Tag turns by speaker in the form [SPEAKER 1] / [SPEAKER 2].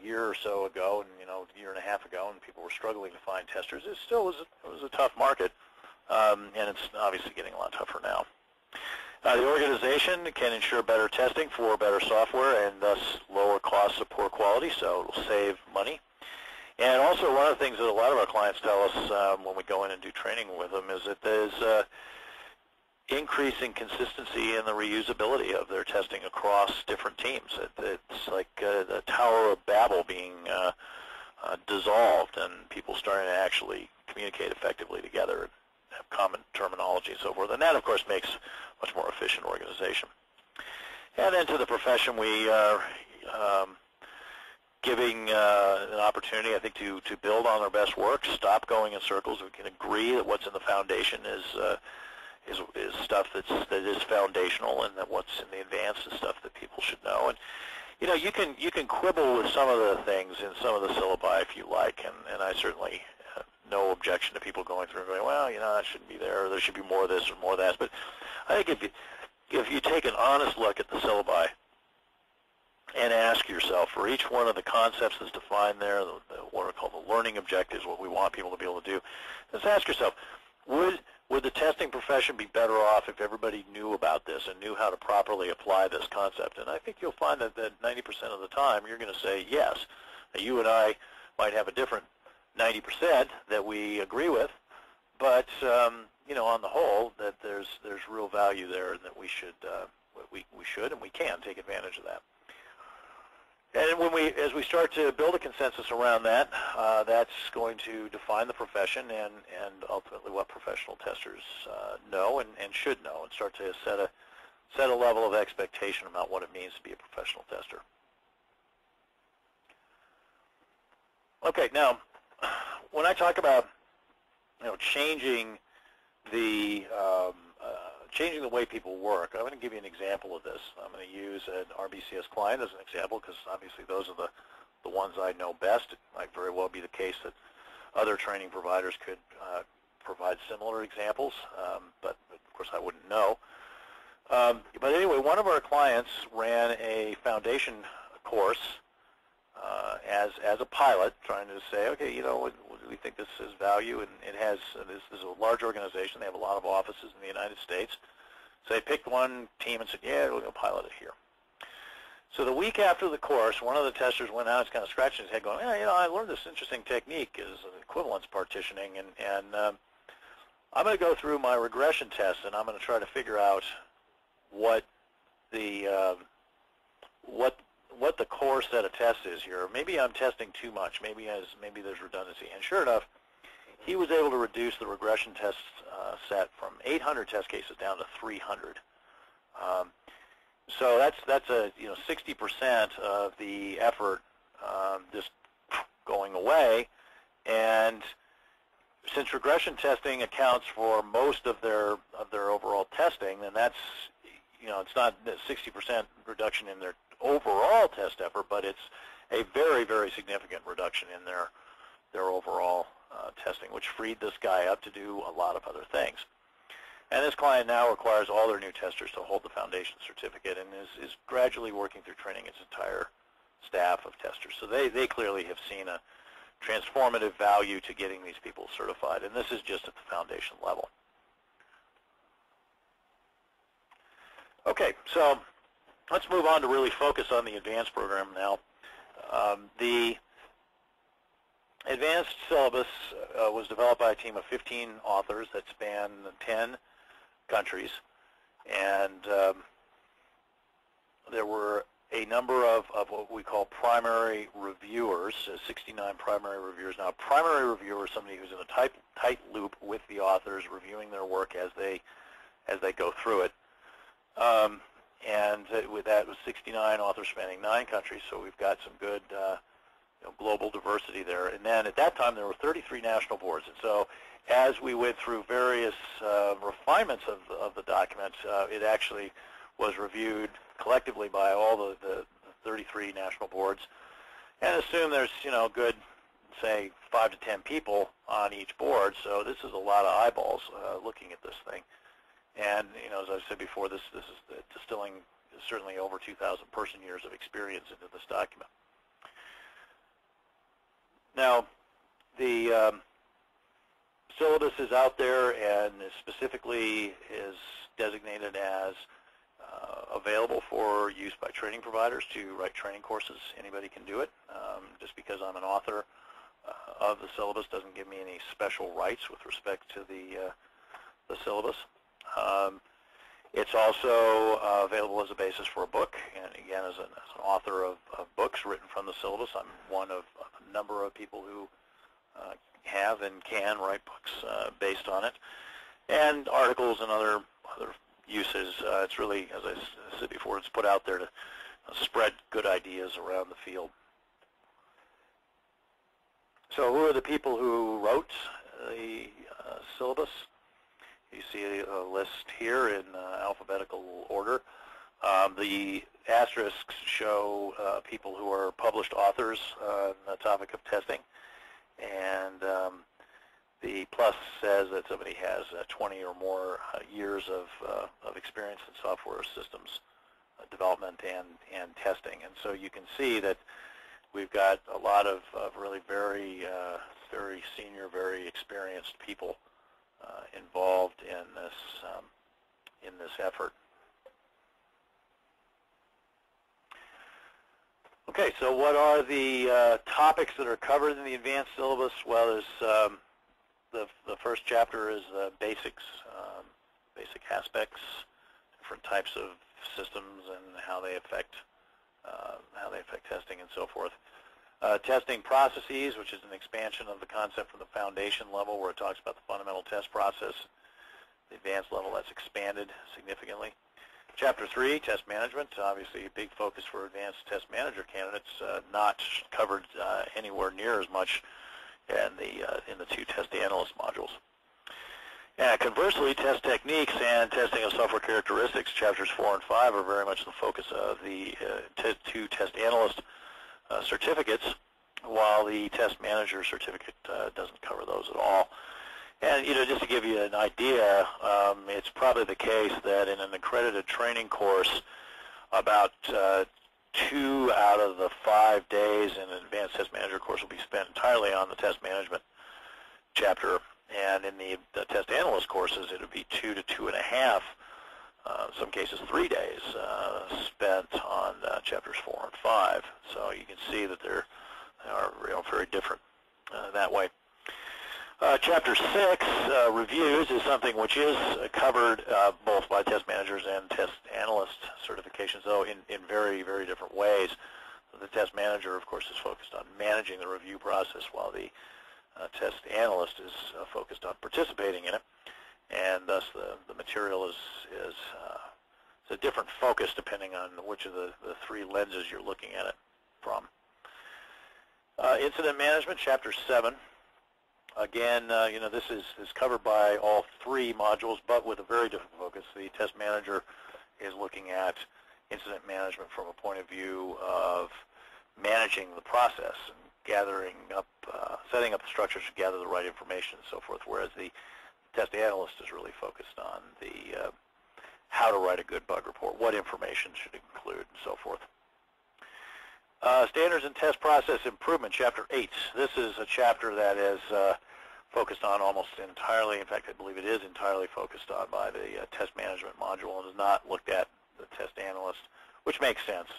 [SPEAKER 1] year or so ago, and a year and a half ago, and people were struggling to find testers. It still was a tough market, and it's obviously getting a lot tougher now. The organization can ensure better testing for better software and thus lower costs of poor quality, so it'll save money. And also, one of the things that a lot of our clients tell us when we go in and do training with them is that there's increasing consistency in the reusability of their testing across different teams. It's like the Tower of Babel being dissolved, and people starting to actually communicate effectively together and have common terminology and so forth. And that, of course, makes a much more efficient organization. And then to the profession, we are giving an opportunity, I think, to build on their best work, stop going in circles. We can agree that what's in the foundation is stuff that is foundational, and that what's in the advanced is stuff that people should know. And you can quibble with some of the things in some of the syllabi if you like, and I certainly have no objection to people going through and going, well, that shouldn't be there, or there should be more of this or more of that. But I think if you take an honest look at the syllabi and ask yourself, for each one of the concepts that's defined there, what are called the learning objectives, what we want people to be able to do, just ask yourself, would the testing profession be better off if everybody knew about this and knew how to properly apply this concept? And I think you'll find that 90% of the time you're going to say yes. Now, you and I might have a different 90% that we agree with, but on the whole, that there's real value there, and that we should and we can take advantage of that. And as we start to build a consensus around that, that's going to define the profession and ultimately what professional testers know and should know, and start to set a level of expectation about what it means to be a professional tester. Okay, now when I talk about changing the way people work, I'm going to give you an example of this. I'm going to use an RBCS client as an example, because obviously those are the ones I know best. It might very well be the case that other training providers could provide similar examples, but of course I wouldn't know. But anyway, one of our clients ran a foundation course as a pilot, trying to say, okay, we think this has value, and this is a large organization. They have a lot of offices in the United States. So they picked one team and said, yeah, we're going to pilot it here. So the week after the course, one of the testers went out and was kind of scratching his head going, yeah, I learned this interesting technique is equivalence partitioning, and I'm going to go through my regression test, and I'm going to try to figure out what the core set of tests is here. Maybe I'm testing too much. Maybe there's redundancy. And sure enough, he was able to reduce the regression test set from 800 test cases down to 300. So that's a 60% of the effort just going away. And since regression testing accounts for most of their overall testing, then that's it's not a 60% reduction in their overall test effort, but it's a very, very significant reduction in their overall testing, which freed this guy up to do a lot of other things. And this client now requires all their new testers to hold the foundation certificate, and is gradually working through training its entire staff of testers. So they clearly have seen a transformative value to getting these people certified, and this is just at the foundation level. Okay, so let's move on to really focus on the advanced program now. The Advanced Syllabus was developed by a team of 15 authors that span 10 countries, and there were a number of what we call primary reviewers, 69 primary reviewers. Now, a primary reviewer is somebody who's in a tight loop with the authors, reviewing their work as they go through it. And with that, it was 69 authors spanning 9 countries, so we've got some good global diversity there. And then at that time, there were 33 national boards. And so as we went through various refinements of the document, it actually was reviewed collectively by all the 33 national boards. And assume there's, good, say, 5 to 10 people on each board. So this is a lot of eyeballs looking at this thing. And, as I've said before, this is distilling certainly over 2,000 person years of experience into this document. Now, the syllabus is out there and specifically is designated as available for use by training providers to write training courses. Anybody can do it. Just because I'm an author of the syllabus doesn't give me any special rights with respect to the syllabus. It's also available as a basis for a book, and again, as an author of books written from the syllabus, I'm one of a number of people who have and can write books based on it, and articles and other uses. It's really, as I said before, it's put out there to spread good ideas around the field. So who are the people who wrote the syllabus? You see a list here in alphabetical order. The asterisks show people who are published authors on the topic of testing, and the plus says that somebody has 20 or more years of experience in software systems development and testing. And so you can see that we've got a lot of really very senior, very experienced people involved in this effort. Okay, so what are the topics that are covered in the advanced syllabus? Well, there's the first chapter is basics, basic aspects, different types of systems and how they affect testing and so forth. Testing processes, which is an expansion of the concept from the foundation level where it talks about the fundamental test process. The advanced level, that's expanded significantly. Chapter 3, test management, obviously a big focus for advanced test manager candidates, not covered anywhere near as much in the two test analyst modules. Conversely, test techniques and testing of software characteristics, chapters 4 and 5, are very much the focus of the two test analyst certificates, while the test manager certificate doesn't cover those at all. And just to give you an idea, it's probably the case that in an accredited training course, about 2 out of the 5 days in an advanced test manager course will be spent entirely on the test management chapter, and in the test analyst courses, it would be 2 to 2.5. In some cases 3 days spent on chapters 4 and 5. So you can see that they are very different that way. Chapter 6, reviews, is something which is covered both by test managers and test analyst certifications, though in very, very different ways. The test manager, of course, is focused on managing the review process, while the test analyst is focused on participating in it. And thus the material is a different focus depending on which of the 3 lenses you're looking at it from. Incident management, chapter 7. Again, this is covered by all 3 modules, but with a very different focus. The test manager is looking at incident management from a point of view of managing the process and gathering up, setting up the structures to gather the right information and so forth, whereas the test analyst is really focused on the how to write a good bug report, what information should it include, and so forth. Standards and test process improvement, chapter 8. This is a chapter that is focused on almost entirely, in fact, I believe it is entirely focused on by the test management module and is not looked at the test analyst, which makes sense.